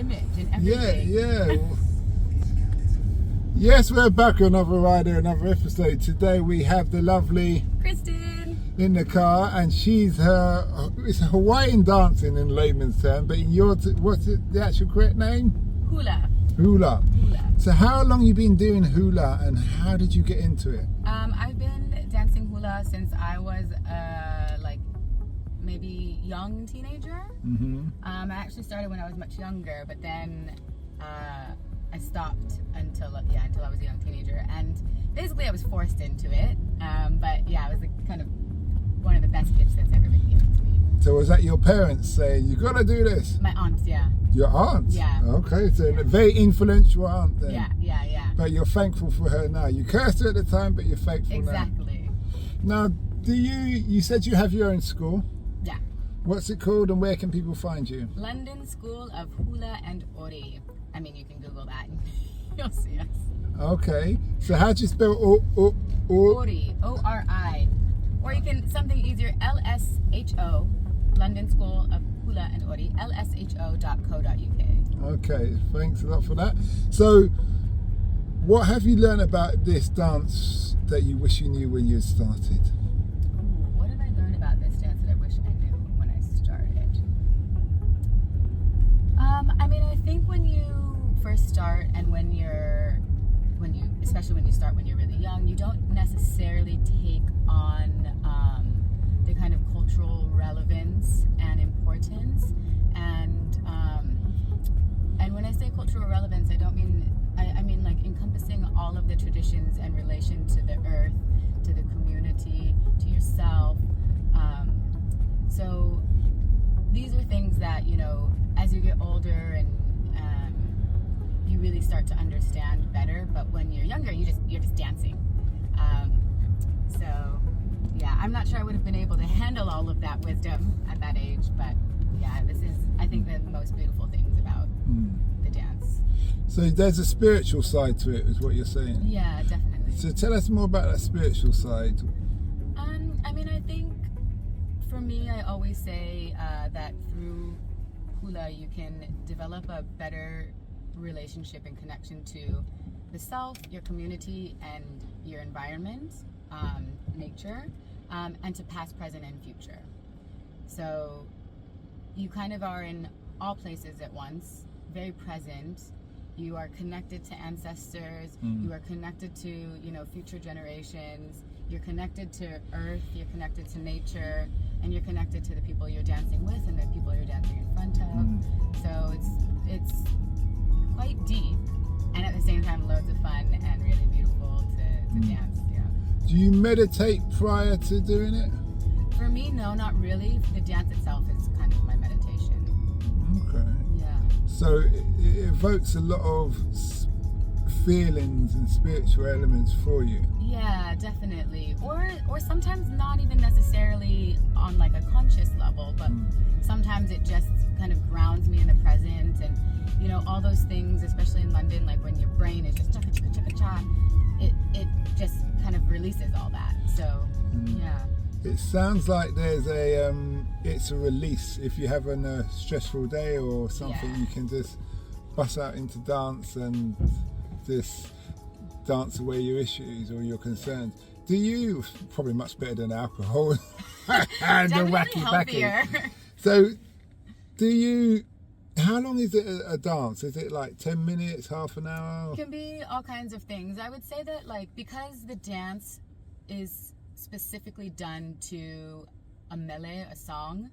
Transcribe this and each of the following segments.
image and everything. Yeah. Yes, we're back on another rider, another episode. Today we have the lovely Kristen in the car, and it's Hawaiian dancing in layman's term, but in what's the actual correct name? Hula. So how long you been doing hula, and how did you get into it? I've been dancing hula since I was maybe young teenager. I actually started when I was much younger, but then I stopped until I was a young teenager, and basically I was forced into it. But yeah, it was kind of one of the best gifts that's ever been given to me. So was that your parents saying, you gotta do this? My aunt, yeah. Your aunt? Yeah. Okay, so a very influential aunt then. Yeah. But you're thankful for her now. You cursed her at the time, but you're thankful Exactly. now. Now, you said you have your own school? Yeah. What's it called, and where can people find you? London School of Hula and Ori. I mean, you can Google that and you'll see us. Okay. So how do you spell Ori, O-R-I. Or you can, something easier, LSHO, London School of Hula and Ori, lsho.co.uk. Okay, thanks a lot for that. So, what have you learned about this dance that you wish you knew when you started? Ooh, what did I learn about this dance that I wish I knew when I started? I mean, I think when you first start, and especially when you start when you're really young, you don't necessarily take on the kind of cultural relevance and importance. And when I say cultural relevance, I don't mean, I mean like encompassing all of the traditions and relation to the earth, to the community, to yourself. So these are things that, as you get older and you really start to understand better. But when you're younger, you're just dancing. So yeah, I'm not sure I would have been able to handle all of that wisdom at that age, but yeah, this is, I think, the most beautiful things about the dance. So there's a spiritual side to it, is what you're saying? Yeah, definitely. So tell us more about that spiritual side. I mean, I think for me, I always say that through hula, you can develop a better relationship and connection to the self, your community, and your environment, nature, and to past, present, and future. So you kind of are in all places at once, very present. You are connected to ancestors. You are connected to, future generations. You're connected to earth. You're connected to nature, and you're connected to the people you're dancing with and the people you're dancing in front of. So it's quite deep, and at the same time loads of fun and really beautiful to dance. Yeah. Do you meditate prior to doing it? For me, no, not really. The dance itself is kind of my meditation. Okay. Yeah. So it evokes a lot of feelings and spiritual elements for you. Yeah, definitely. Or sometimes not even necessarily on like a conscious level, but sometimes it just kind of grounds me in the present, and all those things, especially in London, like when your brain is just chaka chaka chaka cha, it just kind of releases all that. So yeah. It sounds like there's it's a release. If you're having a stressful day or something, you can just bust out into dance and just dance away your issues or your concerns. Do you, probably much better than alcohol and the wacky healthier. So how long is it a dance? Is it like 10 minutes, half an hour? It can be all kinds of things. I would say that because the dance is specifically done to a mele, a song,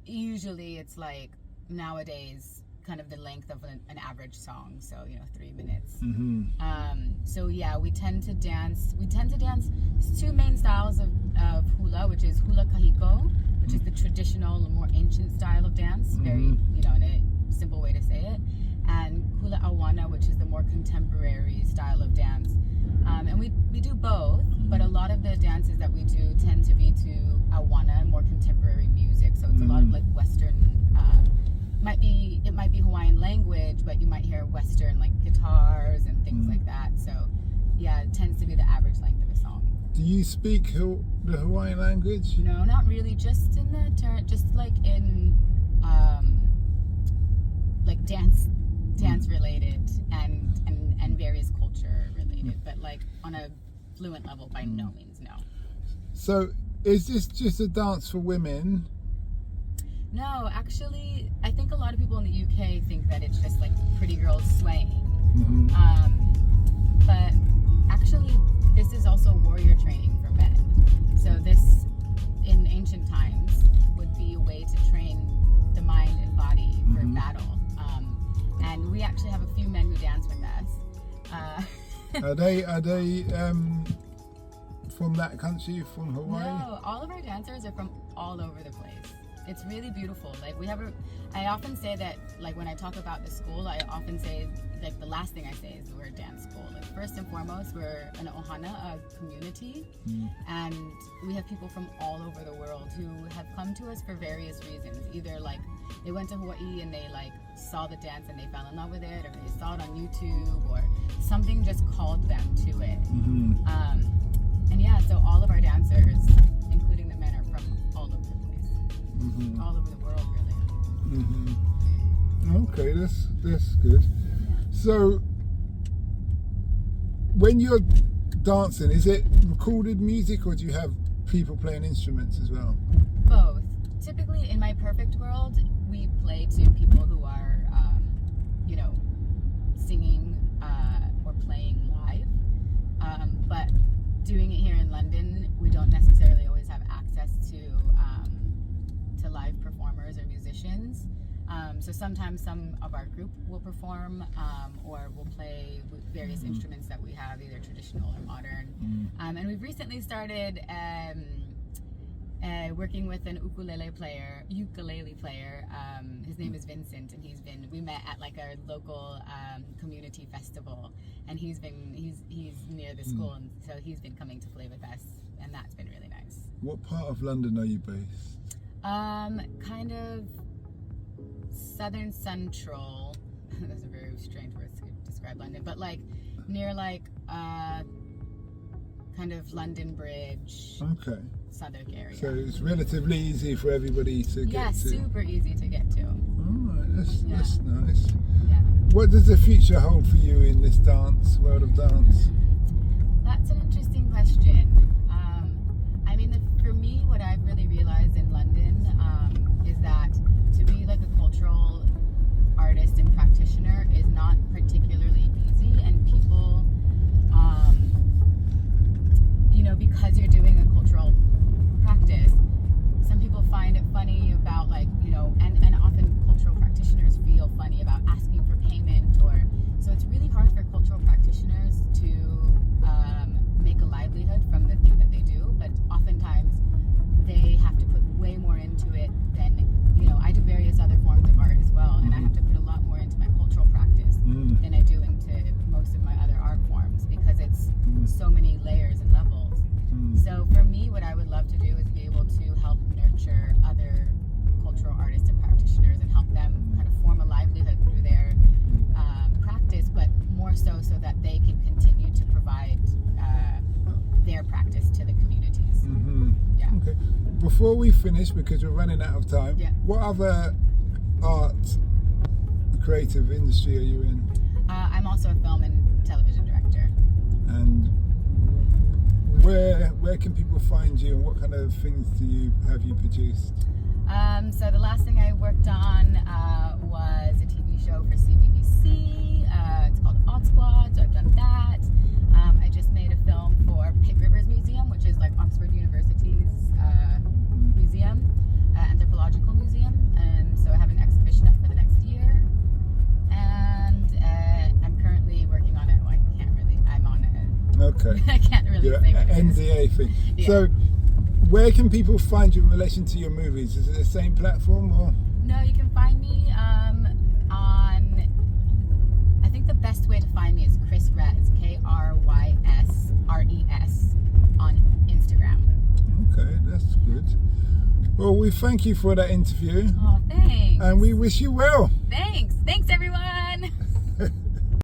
usually it's like nowadays kind of the length of an average song, so 3 minutes. So yeah, we tend to dance. There's two main styles of hula, which is hula kahiko, which is the traditional, more ancient style of dance, very in a simple way to say it, and hula awana, which is the more contemporary style of dance. And we do both, but a lot of the dances that we do tend to be to awana, more contemporary music. So it's a lot of like Western. It might be Hawaiian language, but you might hear Western like guitars and things like that. So yeah, it tends to be the average length of a song. Do you speak the Hawaiian language? No, not really. Just in the just like in related and various culture related, but like on a fluent level, by no means, no. So is this just a dance for women? No, actually, I think a lot of people in the UK think that it's just like pretty girls swaying. But actually, this is also warrior training for men. So this, in ancient times, would be a way to train the mind and body for battle. And we actually have a few men who dance with us. Are they from that country, from Hawaii? No, all of our dancers are from all over the place. It's really beautiful. Like I often say that, like when I talk about the school, I often say, like the last thing I say is we're a dance school. Like first and foremost, we're an ohana, a community, and we have people from all over the world who have come to us for various reasons. Either like they went to Hawaii and they like saw the dance and they fell in love with it, or they saw it on YouTube, or something just called them to it. And yeah, so all of our dancers, including the men, are from all over the place, all over the world, really. Okay, that's good. So, when you're dancing, is it recorded music, or do you have people playing instruments as well? Both. Typically, in my perfect world, we play to people who are, singing or playing live. But doing it here in London, we don't necessarily always have access to live performers or musicians. So sometimes some of our group will perform, or we'll play with various instruments that we have, either traditional or modern. And we've recently started working with an ukulele player. His name is Vincent, and we met at like a local community festival, and he's near the school, and so he's been coming to play with us, and that's been really nice. What part of London are you based? Kind of southern central. That's a very strange word to describe London, but like near like kind of London Bridge. Okay. Southern area. So it's relatively easy for everybody to get to. Yeah, super easy to get to. Alright, that's nice. Yeah. What does the future hold for you in this world of dance? That's an interesting question. For me, what I've really realized in London is that to be like a cultural artist and practitioner is not particularly easy, and people, because you're doing a cultural practice, some people find it funny about and often cultural practitioners feel funny about asking for payment, so it's really hard for cultural practitioners to make a livelihood from the thing that they do, but oftentimes they have to put way more into it than, I do various other forms of art as well, and I have to put a lot more into my cultural practice than I do into most of my other art forms, because it's so many layers and levels. So for me, what I would love to do is be able to help nurture other cultural artists and practitioners and help them kind of form a livelihood through their practice, but more so that they can continue to provide their practice to the communities. Yeah. Okay. Before we finish, because we're running out of time, what other art creative industry are you in? I'm also a film and television director. And where can people find you, and what kind of things have you produced? So the last thing I worked on was a TV show for CBBC. It's called Odd Squad, so I've done that. I just made a film for Pitt Rivers Museum, which is like Oxford University's museum, anthropological museum. So I have an exhibition up for the next year. And I'm currently working on it. Well, I'm on it. Okay. I can't really say what it is. NDA thing. Yeah. So where can people find you in relation to your movies? Is it the same platform, or? No, you can find me on, I think the best way to find me is Chris Res, Krysres, on Instagram. Okay, that's good. Well, we thank you for that interview. Oh, thanks. And we wish you well. Thanks, everyone.